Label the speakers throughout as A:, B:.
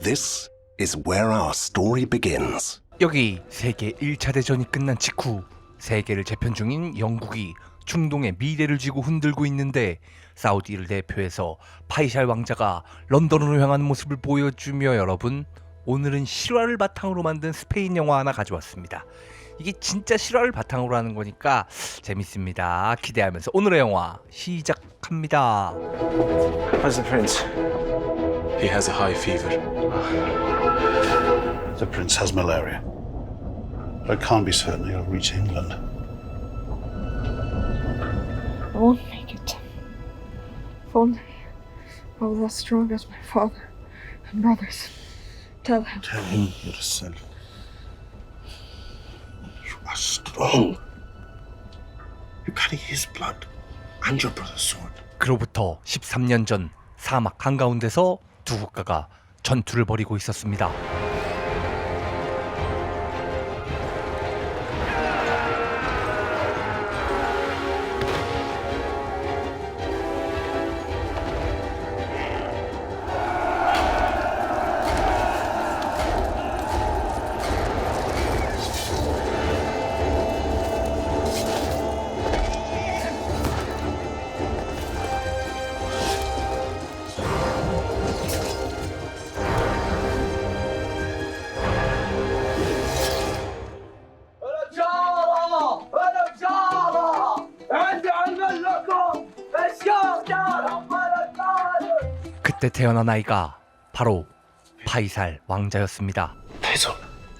A: This is where our story begins.
B: 여기 세계 1차 대전이 끝난 직후 세계를 재편 중인 영국이 중동의 미래를 쥐고 흔들고 있는데 사우디를 대표해서 파이샬 왕자가 런던으로 향하는 모습을 보여주며 여러분, 오늘은 실화를 바탕으로 만든 스페인 영화 하나 가져왔습니다. 이게 진짜 실화를 바탕으로 하는 거니까 재밌습니다. 기대하면서 오늘의 영화 시작합니다.
C: How's the prince?
D: He has a high fever.
E: The prince has malaria. I can't be certain he'll reach England.
F: I won't make it. If only I was as strong as my father and brothers. Tell him.
E: Tell him yourself. You are strong. You carry his blood and your brother's sword.
B: 그로부터 13년 전 사막 한가운데서 두 국가가 전투를 벌이고 있었습니다. 그때 태어난 아이가 바로 파이살 왕자였습니다.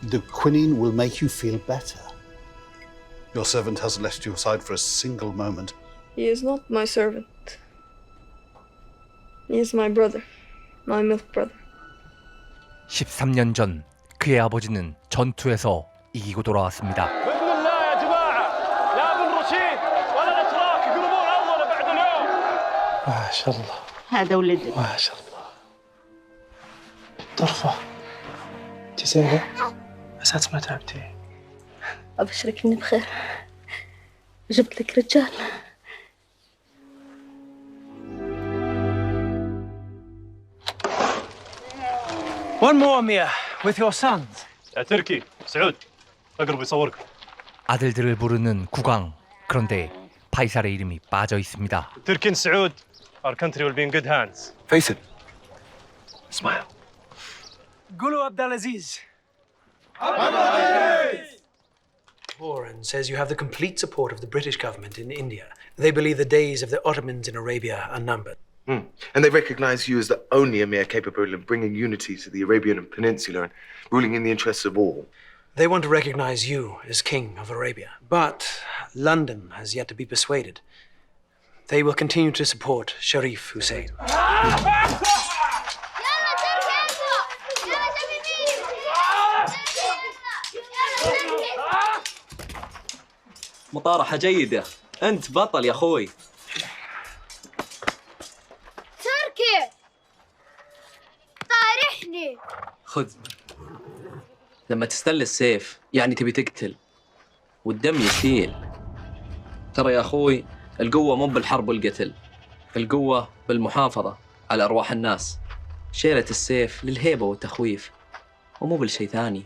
E: The quinine will make you feel better. Your servant hasn't left you aside for a single moment.
F: He is not my servant. He is my brother. My milk brother.
B: 13년 전 그의 아버지는 전투에서 이기고 돌아왔습니다.
C: ما شاء الله
G: هذا ولدك.
C: ما شاء الله. طرفة. انت زينة؟ أساس ما تعبتي.
G: أبشرك إني بخير. جبت لك رجال.
C: One more, Mia, with your sons.
H: يا تركي سعود اقرب يصورك.
B: 아들들을 부르는 국왕. 그런데 파이살의 이름이 빠져 있습니다.
H: Turkey and Saud, our country will be in good hands.
D: Face it. Smile.
C: قولوا عبد العزيز.
I: Oran says you have the complete support of the British government in India. They believe the days of the Ottomans in Arabia are numbered.
D: And they recognize you as the only emir capable of bringing unity to the Arabian Peninsula and ruling in the interests of all.
I: They want to recognize you as king of Arabia. But London has yet to be persuaded. They will continue to support Sharif Hussein.
J: مطارحة جيدة. أنت بطل يا أخوي.
K: تركي طارحني.
J: خذ. لما تستل السيف يعني تبي تقتل والدم يسيل. ترى يا أخوي القوة مو بالحرب والقتل، القوة بالمحافظة على أرواح الناس. شيلة السيف للهيبة والتخويف ومو بالشي ثاني.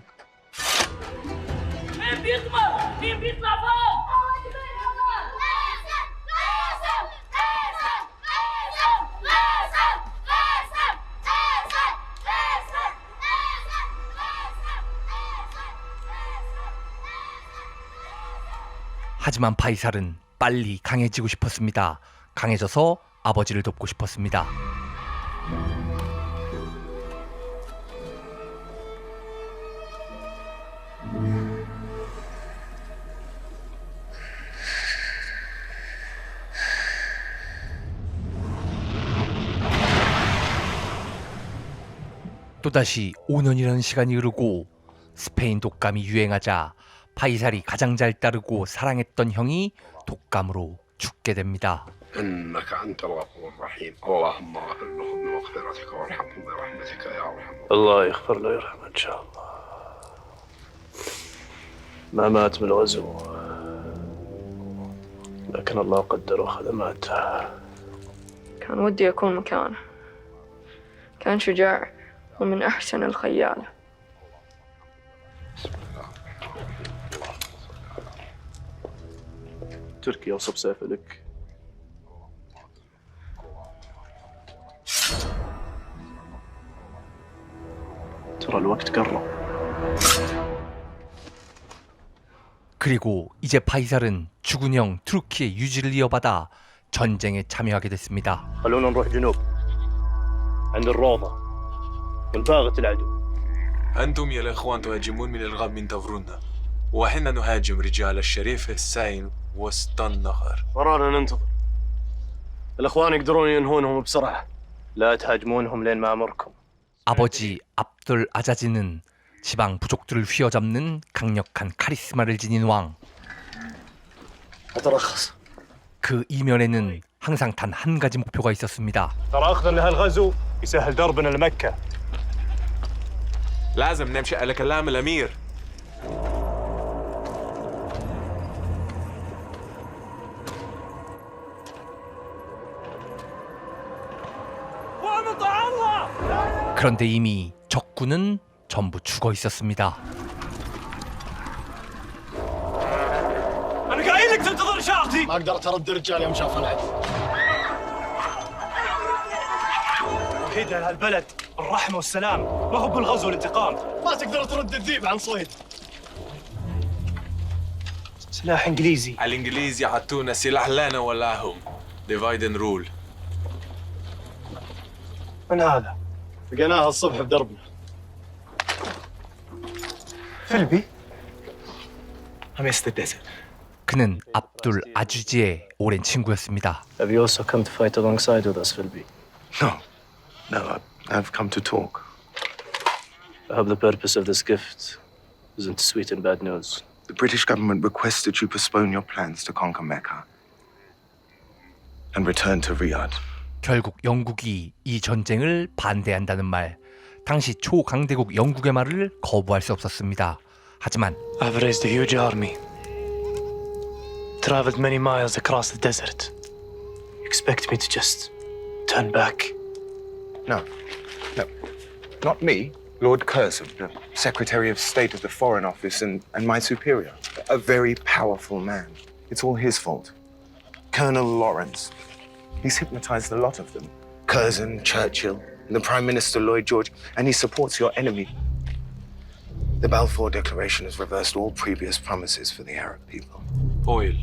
K: مين بيطمر؟ مين بيطلع فوق؟
B: 하지만 파이살은 빨리 강해지고 싶었습니다. 강해져서 아버지를 돕고 싶었습니다. 또다시 5년이라는 시간이 흐르고 스페인 독감이 유행하자 파이살이 가장 잘 따르고 사랑했던 형이 독감으로 죽게 됩니다.
E: إنك أنت الغفور الرحيم. اللهم اغفر له بمغفرتك وارحمه برحمتك يا أرحم.
H: الله يغفر له ويرحمه ان شاء الله. ما مات من الغزو لكن الله قدر وخدماته.
F: كان ودي أكون مكانه. كان شجاع ومن أحسن الخيالة.
H: تركي أوصب سيف لك. ترى الوقت قرب.
B: 그리고 이제 파이살은 죽은 형 투르키의 유지를 이어받아 전쟁에 참여하게 됐습니다.
H: خلونا نروح جنوب عند الروضة ونفاغة العدو.
L: أنتم يا الإخوان تهاجمون من الغرب ينتظرونا وحنا نهاجم رجال الشريف الساين وسط النهر.
H: ورانا ننتظر. الإخوان يقدرون ينهونهم بسرعة. لا تهاجمونهم لين ما أمركم.
B: 아버지 압돌 아자지는 지방 부족들을 휘어잡는 강력한 카리스마를 지닌 왕.
H: أترخص.
B: 그 이면에는 항상 단 한 가지 목표가 있었습니다.
H: ترى أخذ لهالغزو يسهل دربنا لمكة.
L: لازم نمشي على كلام الأمير.
B: 그런데 이미 적군은 전부 죽어 있었습니다.
H: أنا قايل لك تنتظر إشارتي.
E: ما قدرت ارد رجال يوم شاف العدو.
H: أكيد هالبلد الرحمة والسلام ما هو بالغزو والانتقام.
E: ما تقدر ترد الذيب عن صيد.
H: سلاح إنجليزي.
L: الإنجليز يعطونا سلاح لنا ولا هم. Divide and rule.
H: من هذا؟
E: لقيناها الصبح بدربنا.
H: فيلبي.
D: I miss the desert.
B: 그는 압둘 아주지의 오랜 친구였습니다.
H: Have you also come to fight alongside with us, Philby?
D: No, I've come to talk.
H: I hope the purpose of this gift isn't to sweeten bad news.
D: The British government requests that you postpone your plans to conquer Mecca and return to Riyadh.
B: 결국 영국이 이 전쟁을 반대한다는 말, 당시 초강대국 영국의 말을 거부할 수 없었습니다. 하지만
H: I've raised a huge army. Traveled many miles across the desert. You expect me to just turn back?
D: No, not me. Lord Curzon, the Secretary of State of the Foreign Office and my superior. A very powerful man. It's all his fault. Colonel Lawrence. He's hypnotized a lot of them. Curzon, Churchill, and the Prime Minister Lloyd George, and he supports your enemy. The Balfour Declaration has reversed all previous promises for the Arab people.
L: Oil.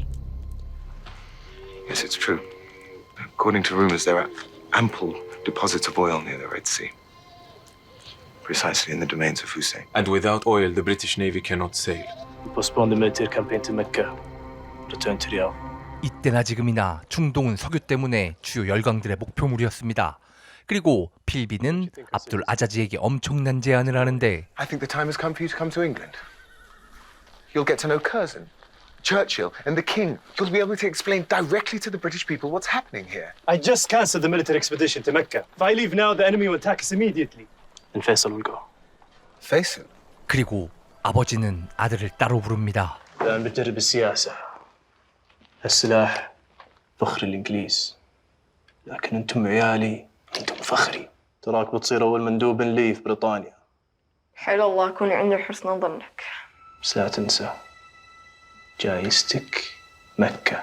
D: Yes, it's true. According to rumors, there are ample deposits of oil near the Red Sea. Precisely in the domains of Hussein.
L: And without oil, the British Navy cannot sail.
H: We postpone the military campaign to Mecca. Return to Riyadh.
B: 이때나 지금이나 중동은 석유 때문에 주요 열강들의 목표물이었습니다. 그리고 필비는 압둘 아자지에게 엄청난 제안을 하는데
D: I think the time has come for you to come to England. You'll get to know Curzon, Churchill, and the King. You'll be able to explain directly to the British people what's happening here.
H: I just cancelled the military expedition to Mecca. If I leave now, the enemy will attack us immediately. And Faisal will go.
D: Faisal?
B: 그리고 아버지는 아들을 따로 부릅니다.
H: الآن بتجرب السياسة. السلاح فخر الإنجليز. لكن أنتم عيالي، أنتم فخري. تراك بتصير أول مندوب لي في بريطانيا.
F: حلو الله يكون عندي حسن ظنك.
H: بس لا تنسى جايزتك مكة.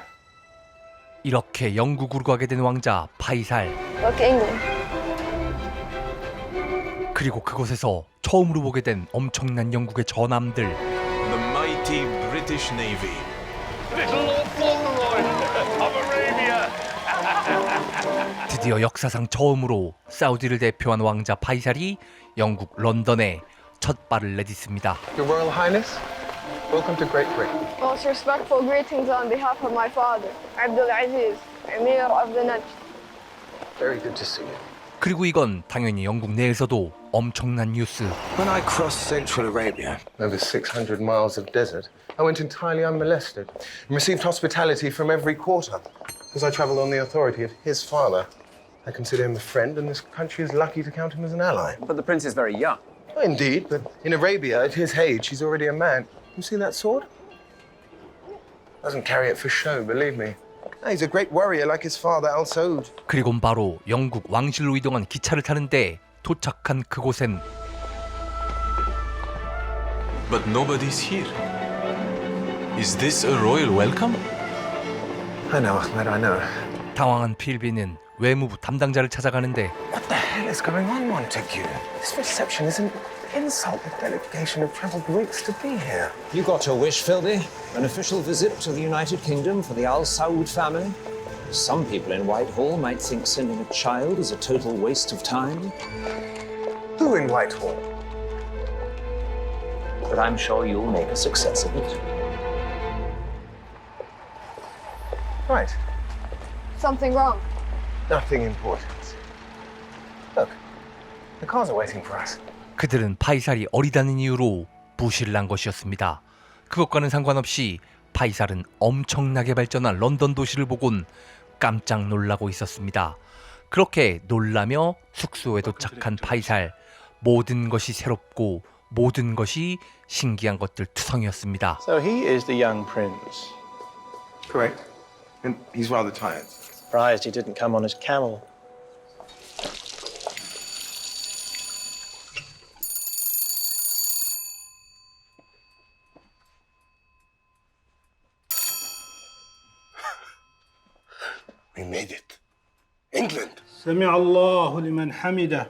B: 이렇게 영국으로 가게 된 왕자 파이살.
F: Look, England.
B: 그리고 그곳에서 처음으로 보게 된 엄청난 영국의 전함들.
L: The mighty British Navy.
B: 드디어 역사상 처음으로 사우디를 대표한 왕자 파이살이 영국 런던에 첫 발을 내딛습니다.
D: Your Royal Highness, welcome to Great Britain.
F: Most respectful greetings on behalf of my father, Abdul Aziz, Emir of the Najd.
D: Very good to see you.
B: 그리고 이건 당연히 영국 내에서도 엄청난 뉴스.
D: When I crossed Central Arabia, over 600 miles of desert, I went entirely unmolested and received hospitality from every quarter. As I traveled on the authority of his father, I consider him a friend, and this country is lucky to count him as an ally.
M: But the prince is very young.
D: Well, indeed, but in Arabia, at his age, he's already a man. You see that sword? Doesn't carry it for show, believe me. He's a great warrior like his father, Al Saud.
B: 그리곤 바로 영국 왕실로 이동한 기차를 타는데 도착한 그곳엔
L: But nobody's here. Is this a royal welcome?
D: I know, Ahmed, I know.
B: 당황한 필비는 외무부 담당자를 찾아가는데
D: What the hell is going on, Montague? This reception is an insult. The delegation have travelled weeks to be here.
M: You got your wish, Philby. An official visit to the United Kingdom for the Al Saud family. Some people in Whitehall might think sending a child is a total waste of time.
D: Who in Whitehall?
M: But I'm sure you'll make a success of it.
D: Right.
F: Something wrong.
D: Nothing important. Look, the cars are waiting for us.
B: 그들은 파이살이 어리다는 이유로 부실을 한 것이었습니다. 그것과는 상관없이 파이살은 엄청나게 발전한 런던 도시를 보곤 깜짝 놀라고 있었습니다. 그렇게 놀라며 숙소에 도착한 파이살, 모든 것이 새롭고 모든 것이 신기한 것들 투성이었습니다.
C: So he is the young prince.
D: Correct. And he's rather tired.
C: Surprised he didn't come on his camel.
A: We made it. England.
E: سمع الله لمن حمده.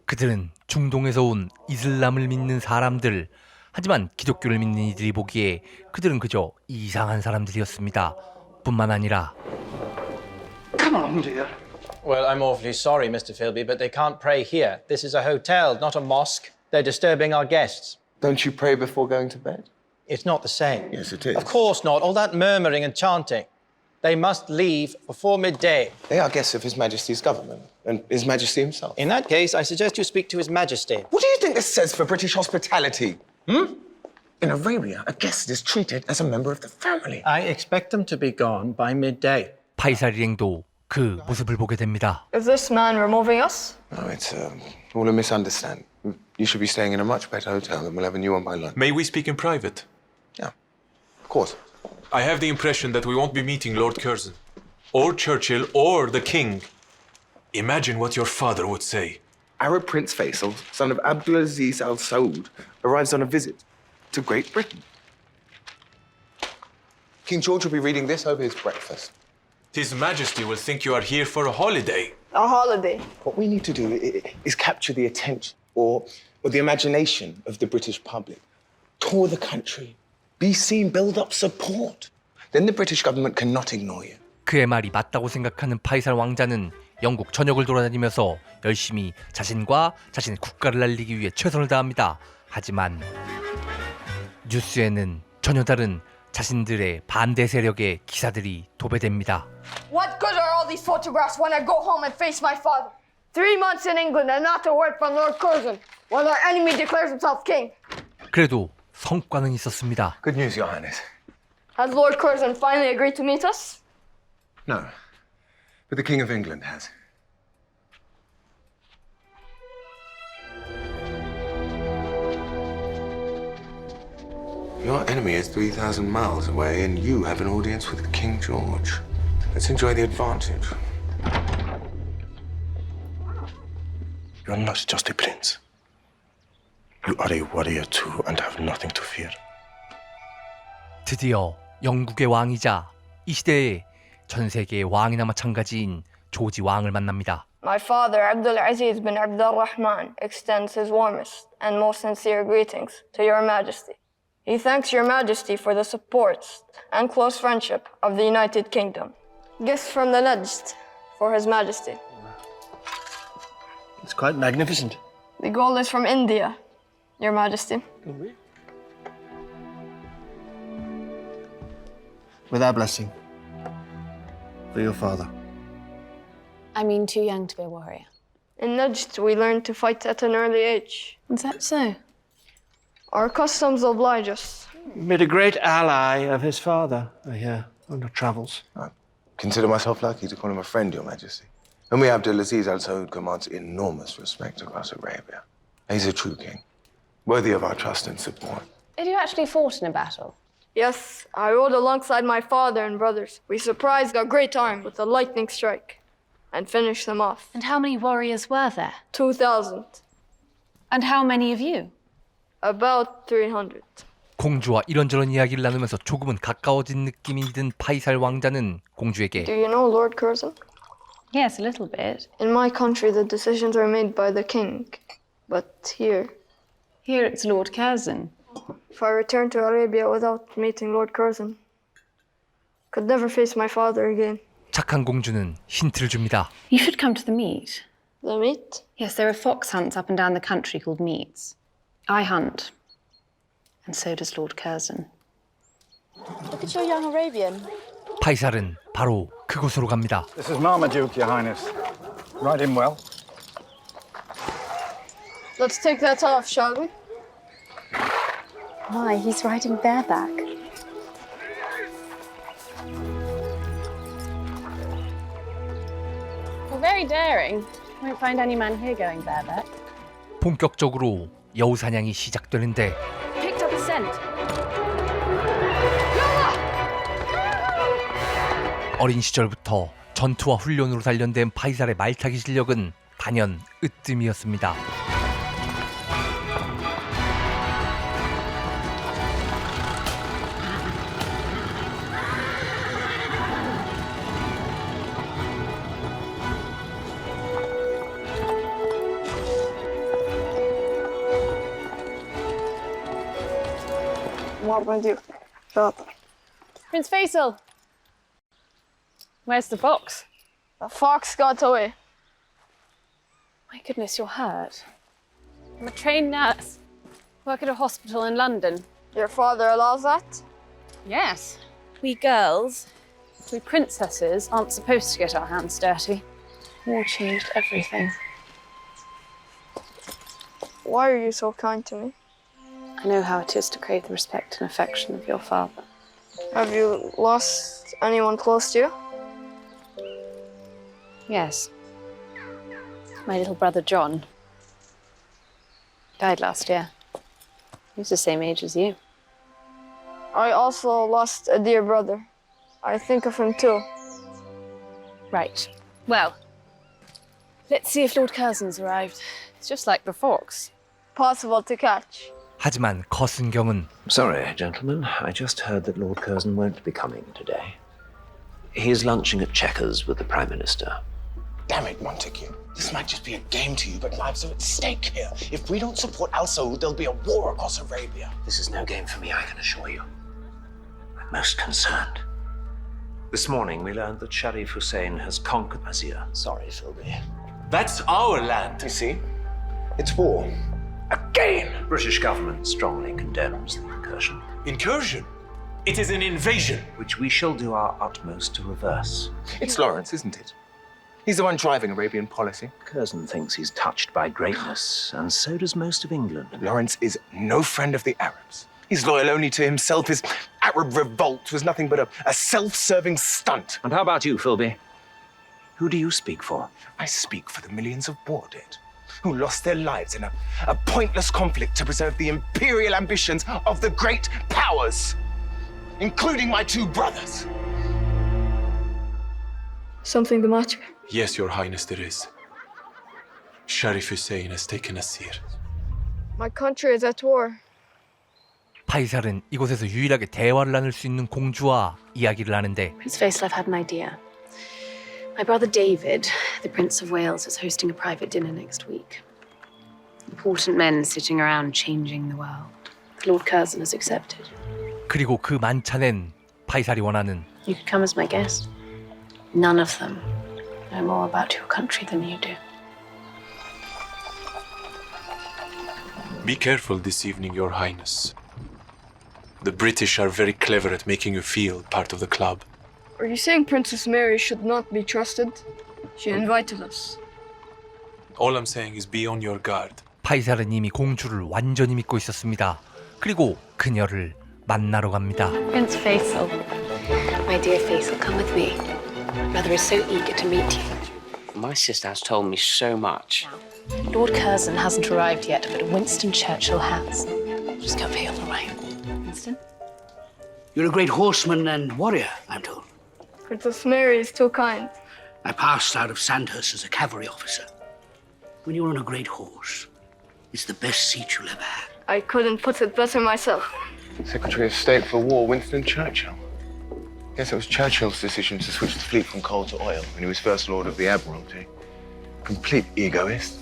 B: 그들은 중동에서 온 이슬람을 믿는 사람들, 하지만 기독교를 믿는 이들이 보기에 그들은 그저 이상한 사람들이었습니다. 뿐만 아니라
C: Come on, dear.
I: Well, I'm awfully sorry, Mr. Philby, but they can't pray here. This is a hotel, not a mosque. They're disturbing our guests.
D: Don't you pray before going to bed?
I: It's not the same.
D: Yes, it is.
I: Of course not. All that murmuring and chanting. They must leave before midday.
D: They are guests of His Majesty's government and His Majesty himself.
I: In that case, I suggest you speak to His Majesty.
D: What do you think this says for British hospitality? In Arabia, a guest is treated as a member of the family.
I: I expect them to be gone by midday.
B: 파이살 일행도 그 모습을 보게 됩니다.
F: Is this man removing us?
D: No, it's all a misunderstanding. You should be staying in a much better hotel than we'll have a new one by London.
L: May we speak in private?
D: Yeah, of course.
L: I have the impression that we won't be meeting Lord Curzon, or Churchill, or the King. Imagine what your father would say.
D: Arab Prince Faisal, son of Abdulaziz Al Saud, arrives on a visit to Great Britain. King George will be reading this over his breakfast.
L: His Majesty will think you are here for a holiday.
F: A holiday.
D: What we need to do is capture the attention or the imagination of the British public. Tour the country. Be seen, build up support. Then the British government cannot ignore you.
B: 그의 말이 맞다고 생각하는 파이살 왕자는 영국 전역을 돌아다니면서 열심히 자신과 자신의 국가를 알리기 위해 최선을 다합니다. 하지만 뉴스에는 전혀 다른 자신들의 반대 세력의 기사들이 도배됩니다.
F: What good are all these photographs when I go home and face my father? 3 months in England and not a word from Lord Curzon, while our enemy declares himself king.
B: 그래도 성과는 있었습니다.
D: Good news, Your Highness.
F: Has Lord Curzon finally agreed to meet us?
D: No, but the King of England has. Your enemy is 3,000 miles away, and you have an audience with King George. Let's enjoy the advantage.
A: You're not just a prince. You are a warrior too and have nothing to fear.
B: 드디어 영국의 왕이자 이 시대의 전 세계의 왕이나 마찬가지인 조지 왕을 만납니다.
F: My father, Abdulaziz bin Abdurrahman, extends his warmest and most sincere greetings to Your Majesty. He thanks Your Majesty for the support and close friendship of the United Kingdom. Gifts from the Najd for His Majesty.
C: It's quite magnificent.
F: The gold is from India, Your Majesty.
C: With our blessing. For your father.
N: I mean, too young to be a warrior.
F: In Najd, we learned to fight at an early age.
N: Is that so?
F: Our customs oblige us.
C: Made a great ally of his father, I hear, on your travels.
D: I consider myself lucky to call him a friend, Your Majesty. And we Abdulaziz Al Saud commands enormous respect across Arabia. He's a true king, worthy of our trust and support.
N: Had you actually fought in a battle?
F: Yes, I rode alongside my father and brothers. We surprised a great army with a lightning strike. and finish them off.
N: And how many warriors were there?
F: 2,000.
N: And how many of you?
F: About 300.
B: 공주와 이런저런 이야기를 나누면서 조금은 가까워진 느낌이 든 파이살 왕자는 공주에게
F: Do you know Lord Curzon?
N: Yes, a little bit.
F: In my country, the decisions are made by the king. But here,
N: Here it's Lord Curzon.
F: if I return to Arabia without meeting Lord Curzon, could never face my father again.
B: 착한 공주는 힌트를 줍니다.
N: You should come to the meet.
F: The meet?
N: Yes, there are fox hunts up and down the country called meets. I hunt. And so does Lord Curzon.
G: Look at your young Arabian.
B: 파이살은 바로 그곳으로 갑니다.
O: This is Marmaduke, Your Highness. Ride him well.
F: Let's take that off, shall we?
G: My, he's riding bareback.
N: Well, very daring. Won't find any man here going bareback.
B: 본격적으로 여우 사냥이 시작되는데
N: Picked up a scent.
B: 어린 시절부터 전투와 훈련으로 단련된 파이살의 말타기 실력은 단연 으뜸이었습니다.
F: Marmaduke. شاطر.
N: Prince Faisal. Where's the fox?
F: The fox got away.
N: My goodness, you're hurt. I'm a trained nurse. Work at a hospital in London.
F: Your father allows that?
N: Yes. We girls, we princesses, aren't supposed to get our hands dirty. War changed everything.
F: Why are you so kind to me?
N: I know how it is to crave the respect and affection of your father.
F: Have you lost anyone close to you?
N: Yes. My little brother John died last year. He was the same age as you.
F: I also lost a dear brother. I think of him too.
N: Right. Well, let's see if Lord Curzon's arrived. It's just like the fox.
F: Possible to catch.
B: 하지만 거승경은
P: Sorry, gentlemen. I just heard that Lord Curzon won't be coming today. He's lunching at Chequers with the Prime Minister.
A: Damn it, Montague. This might just be a game to you, but lives are at stake here. If we don't support Al Saud, there'll be a war across Arabia.
P: This is no game for me, I can assure you. I'm most concerned. This morning, we learned that Sharif Hussein has conquered Azir.
A: Sorry, Philby.
L: That's our land.
A: You see? It's war. Again!
P: British government strongly condemns the incursion.
L: Incursion? It is an invasion.
P: Which we shall do our utmost to reverse.
D: It's Lawrence, isn't it? He's the one driving Arabian policy.
P: Curzon thinks he's touched by greatness, and so does most of England.
D: Lawrence is no friend of the Arabs. He's loyal only to himself. His Arab revolt was nothing but a self-serving stunt.
P: And how about you, Philby? Who do you speak for?
D: I speak for the millions of Boarded, who lost their lives in a pointless conflict to preserve the imperial ambitions of the great powers, including my two brothers.
F: Something the matter?
L: Yes, Your Highness, there is. Sharif Hussein has taken Azir.
F: My country is at war.
B: 파이살은 이곳에서 유일하게 대화를 나눌 수 있는 공주와 이야기를 하는데
N: Prince Faisal, I've had an idea. My brother David, the Prince of Wales, is hosting a private dinner next week. Important men sitting around changing the world. Lord Curzon has accepted.
B: 그리고 그 만찬엔 파이살이 원하는
N: You could come as my guest. None of them know more about your country than you do.
L: Be careful this evening, Your Highness. The British are very clever at making you feel part of the club.
F: Are you saying Princess Mary should not be trusted? She invited us.
L: All I'm saying is be on your guard.
B: 파이살은 이미 공주를 완전히 믿고 있었습니다. 그리고 그녀를 만나러 갑니다.
N: Prince Faisal. My dear Faisal, come with me. Brother is so eager to meet you.
Q: My sister has told me so much.
N: Lord Curzon hasn't arrived yet, but Winston Churchill has. Just go pay on the right. Winston?
R: You're a great horseman and warrior, I'm told.
F: Princess Mary is too kind.
R: I passed out of Sandhurst as a cavalry officer. When you're on a great horse, it's the best seat you'll ever have.
F: I couldn't put it better myself.
D: Secretary of State for War, Winston Churchill. Yes, it was Churchill's decision to switch the fleet from coal to oil when he was First Lord of the Admiralty. Complete egoist.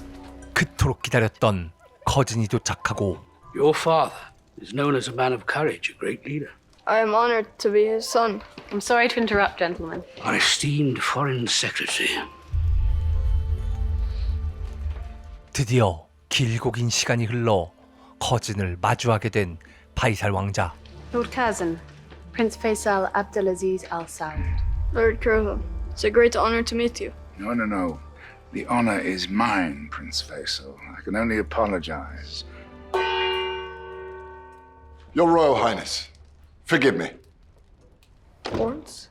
B: 그토록 기다렸던 커진이 도착하고
R: Your father is known as a man of courage, a great leader.
F: I am honored to be his son.
N: I'm sorry to interrupt, gentlemen.
R: Our esteemed Foreign Secretary.
B: 드디어 길고 긴 시간이 흘러 커진을 마주하게 된 파이살 왕자.
N: Lord Curzon, Prince Faisal Abdulaziz Al Saud.
F: Lord Curzon, it's a great honor to meet you.
O: No. The honor is mine, Prince Faisal. I can only apologize.
S: Your Royal Highness, forgive me.
N: Lords?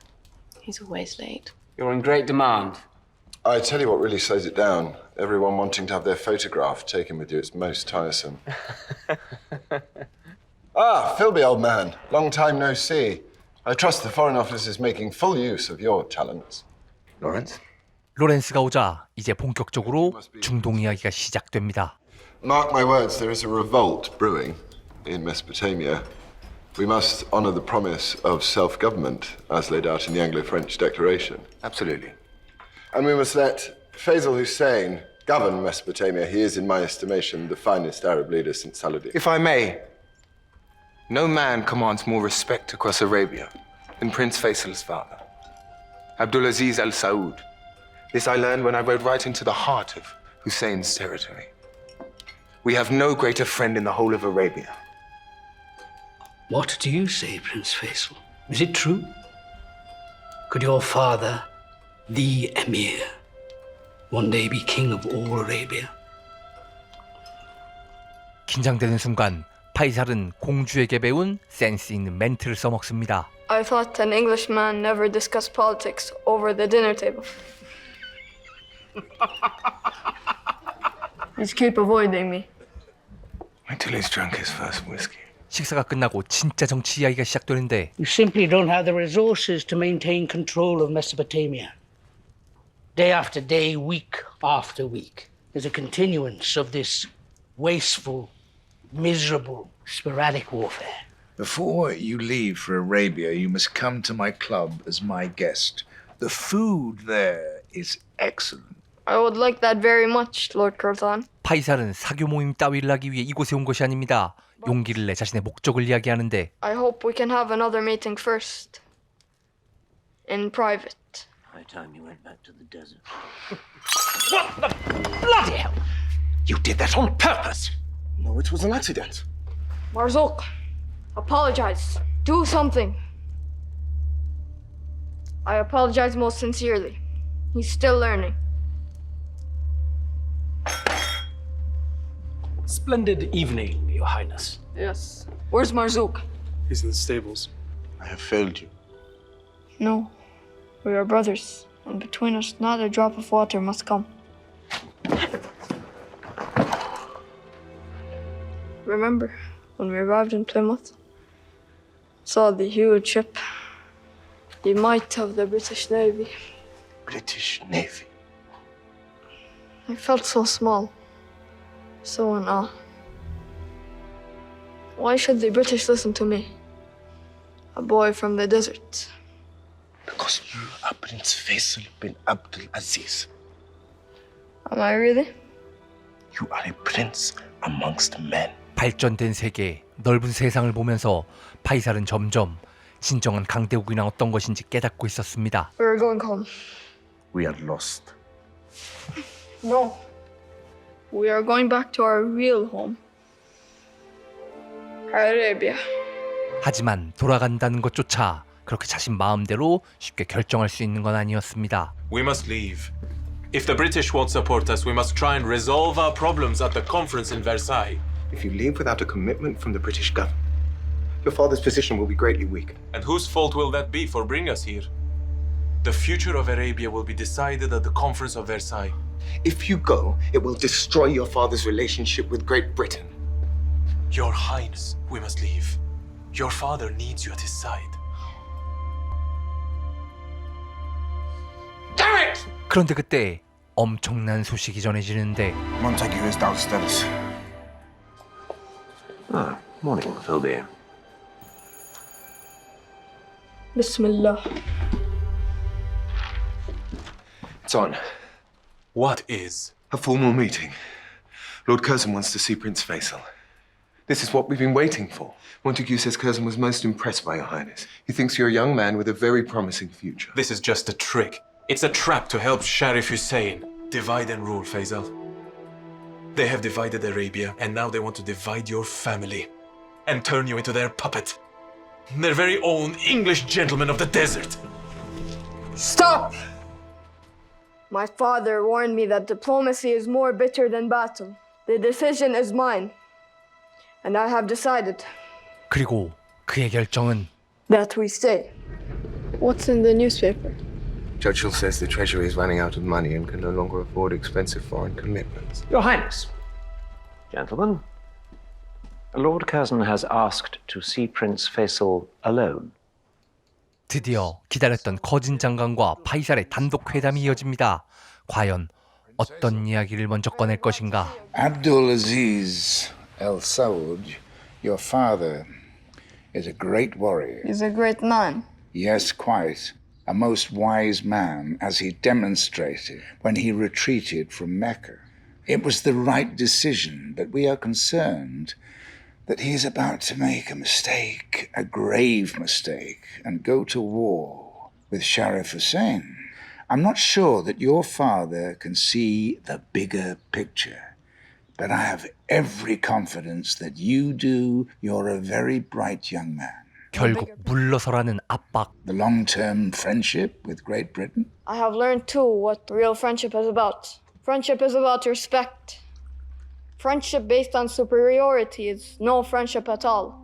N: He's always late.
Q: You're in great demand.
S: I tell you what really slows it down. Everyone wanting to have their photograph taken with you. It's most tiresome. Philby, old man. Long time no see. I trust the Foreign Office is making full use of your talents.
D: Lawrence?
B: 로렌스가 오자 이제 본격적으로 중동 이야기가 시작됩니다.
S: Mark my words, there is a revolt brewing in Mesopotamia. We must honor the promise of self-government as laid out in the Anglo-French Declaration.
D: Absolutely.
S: And we must let Faisal Hussein govern Mesopotamia. He is, in my estimation, the finest Arab leader since Saladin.
D: If I may, no man commands more respect across Arabia than Prince Faisal's father, Abdulaziz Al Saud. This I learned when I rode right into the heart of Hussein's territory. We have no greater friend in the whole of Arabia.
R: What do you say, Prince Faisal? Is it true? Could your father, the Emir, one day be king of all Arabia?
B: 긴장되는 순간 파이살은 공주에게 배운 센스 있는 멘트를 써먹습니다.
F: I thought an Englishman never discussed politics over the dinner table. Just keep avoiding me.
D: Wait till he's drunk his first whiskey.
B: 식사가 끝나고 진짜 정치 이야기가 시작되는데
R: You simply don't have the resources to maintain control of Mesopotamia. Day after day, week after week, there's a continuance of this wasteful, miserable, sporadic warfare.
O: Before you leave for Arabia, you must come to my club as my guest. The food there is excellent.
F: I would like that very much, Lord Curzon.
B: 파이살은 사교 모임 따위를 하기 위해 이곳에 온 것이 아닙니다. 용기를 내 자신의 목적을 이야기하는데
F: I hope we can have another meeting first. In private.
P: High time you went back to the desert. What the bloody hell? You did that on purpose!
S: No, it was an accident.
F: Marzouk, apologize. Do something. I apologize most sincerely. He's still learning.
I: Splendid evening, Your Highness.
F: Yes. Where's Marzouk?
L: He's in the stables.
A: I have failed you.
F: No. We are brothers, and between us not a drop of water must come. Remember when we arrived in Plymouth? Saw the huge ship, the might of the British Navy.
A: British Navy.
F: I felt so small, so in awe. Why should the British listen to me? A boy from the desert.
A: Because you are Prince Faisal bin Abdul Aziz.
F: Am I really?
A: You are a prince amongst men.
B: 발전된 세계, 넓은 세상을 보면서 파이살은 점점 진정한 강대국이란 어떤 것인지 깨닫고 있었습니다.
F: We're going home.
O: We are lost.
F: No. We are going back to our real home. Arabia.
B: 하지만 돌아간다는 것조차 그렇게 자신 마음대로 쉽게 결정할 수 있는 건 아니었습니다.
L: We must leave. If the British won't support us, we must try and resolve our problems at the conference in Versailles.
D: If you leave without a commitment from the British government, your father's position will be greatly weakened.
L: And whose fault will that be for bringing us here? The future of Arabia will be decided at the conference of Versailles.
D: If you go, it will destroy your father's relationship with Great Britain.
L: Your Highness, we must leave. Your father needs you at his side.
P: Damn it!
B: 그런데 그때 엄청난 소식이 전해지는데
O: Montague is downstairs.
P: Ah, morning, Philby.
F: Bismillah.
D: It's on.
L: What is?
D: A formal meeting. Lord Curzon wants to see Prince Faisal. This is what we've been waiting for. Montague says Curzon was most impressed by Your Highness. He thinks you're a young man with a very promising future.
L: This is just a trick. It's a trap to help Sharif Hussein divide and rule, Faisal. They have divided Arabia, and now they want to divide your family and turn you into their puppet. Their very own English gentlemen of the desert.
F: Stop! My father warned me that diplomacy is more bitter than battle. The decision is mine. And I have decided
B: 그리고 그의 결정은
F: that we stay. What's in the newspaper?
D: Churchill says the Treasury is running out of money and can no longer afford expensive foreign commitments.
P: Your Highness, gentlemen, Lord Curzon has asked to see Prince Faisal alone.
B: 드디어 기다렸던 커진 장관과 파이살의 단독 회담이 이어집니다. 과연 어떤 이야기를 먼저 꺼낼 것인가?
O: Abdulaziz Al Saud, your father, is a great warrior.
F: He's a great man.
O: Yes, quite. A most wise man, as he demonstrated when he retreated from Mecca. It was the right decision, but we are concerned that he is about to make a mistake, a grave mistake, and go to war with Sharif Hussein. I'm not sure that your father can see the bigger picture, but I have every confidence that you do. You're a very bright young man.
B: 결국 물러서라는 압박.
O: The long-term friendship with Great Britain?
F: I have learned too what real friendship is about. Friendship is about respect. Friendship based on superiority is no friendship at all.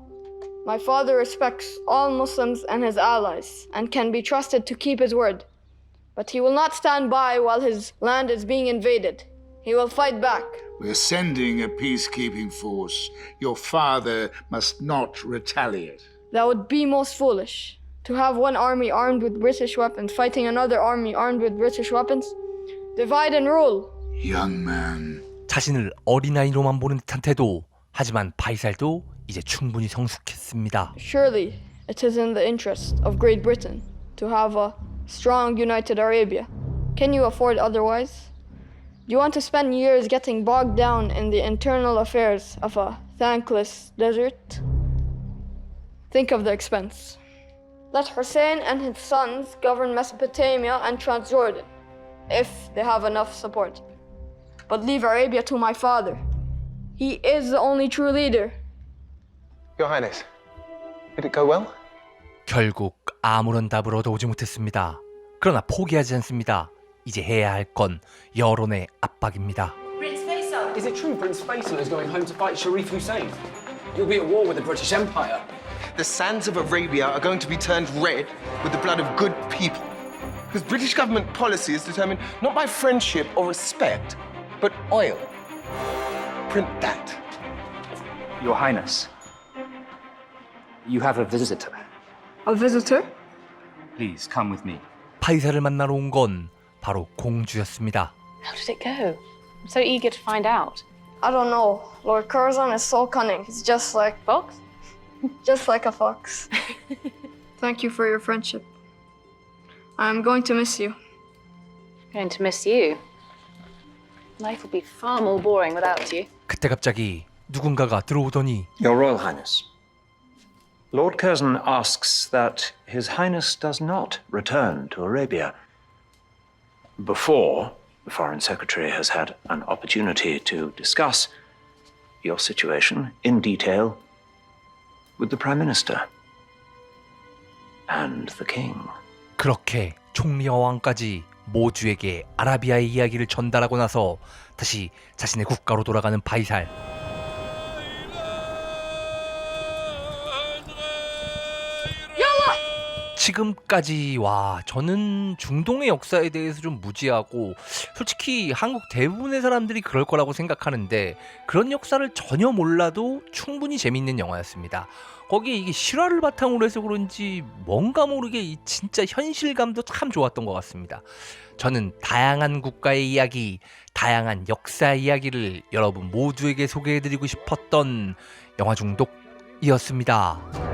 F: My father respects all Muslims and his allies and can be trusted to keep his word. But he will not stand by while his land is being invaded. He will fight back.
O: We're sending a peacekeeping force. Your father must not retaliate.
F: That would be most foolish. To have one army armed with British weapons fighting another army armed with British weapons? Divide and rule.
O: Young man.
B: 자신을 어린아이로만 보는 듯한 태도. 하지만 파이살도 이제 충분히 성숙했습니다.
F: Surely it is in the interest of Great Britain to have a strong united Arabia. Can you afford otherwise? Do you want to spend years getting bogged down in the internal affairs of a thankless desert? Think of the expense. Let Hussein and his sons govern Mesopotamia and Transjordan, if they have enough support. But leave Arabia to my father. He is the only true leader.
D: Your Highness, did it go well?
B: 결국 아무런 답을 얻어오지 못했습니다. 그러나 포기하지 않습니다. 이제 해야 할 건 여론의 압박입니다.
T: Prince Faisal! Is it true Prince Faisal is going home to fight Sharif Hussein? You'll be at war with the British Empire.
A: The sands of Arabia are going to be turned red with the blood of good people. Because British government policy is determined not by friendship or respect, but oil. Print that.
U: Your Highness, you have a visitor.
F: A visitor?
U: Please come with me.
B: 파이살을 만나러 온 건 바로 공주였습니다.
N: How did it go? I'm so eager to find out.
F: I don't know. Lord Curzon is so cunning. He's just like...
N: Fox?
F: Just like a fox. Thank you for your friendship. I'm going to miss you.
N: Going to miss you. Life will be far more boring without you.
B: 그때 갑자기 누군가가 들어오더니
P: Your Royal Highness, Lord Curzon asks that His Highness does not return to Arabia before the Foreign Secretary has had an opportunity to discuss your situation in detail with the Prime Minister and the King.
B: 그렇게 총리와 왕까지 모두에게 아라비아의 이야기를 전달하고 나서 다시 자신의 국가로 돌아가는 파이살. 지금까지 저는 중동의 역사에 대해서 좀 무지하고 솔직히 한국 대부분의 사람들이 그럴 거라고 생각하는데 그런 역사를 전혀 몰라도 충분히 재밌는 영화였습니다. 거기에 이게 실화를 바탕으로 해서 그런지 뭔가 모르게 이 진짜 현실감도 참 좋았던 것 같습니다. 저는 다양한 국가의 이야기, 다양한 역사 이야기를 여러분 모두에게 소개해드리고 싶었던 영화 중독이었습니다.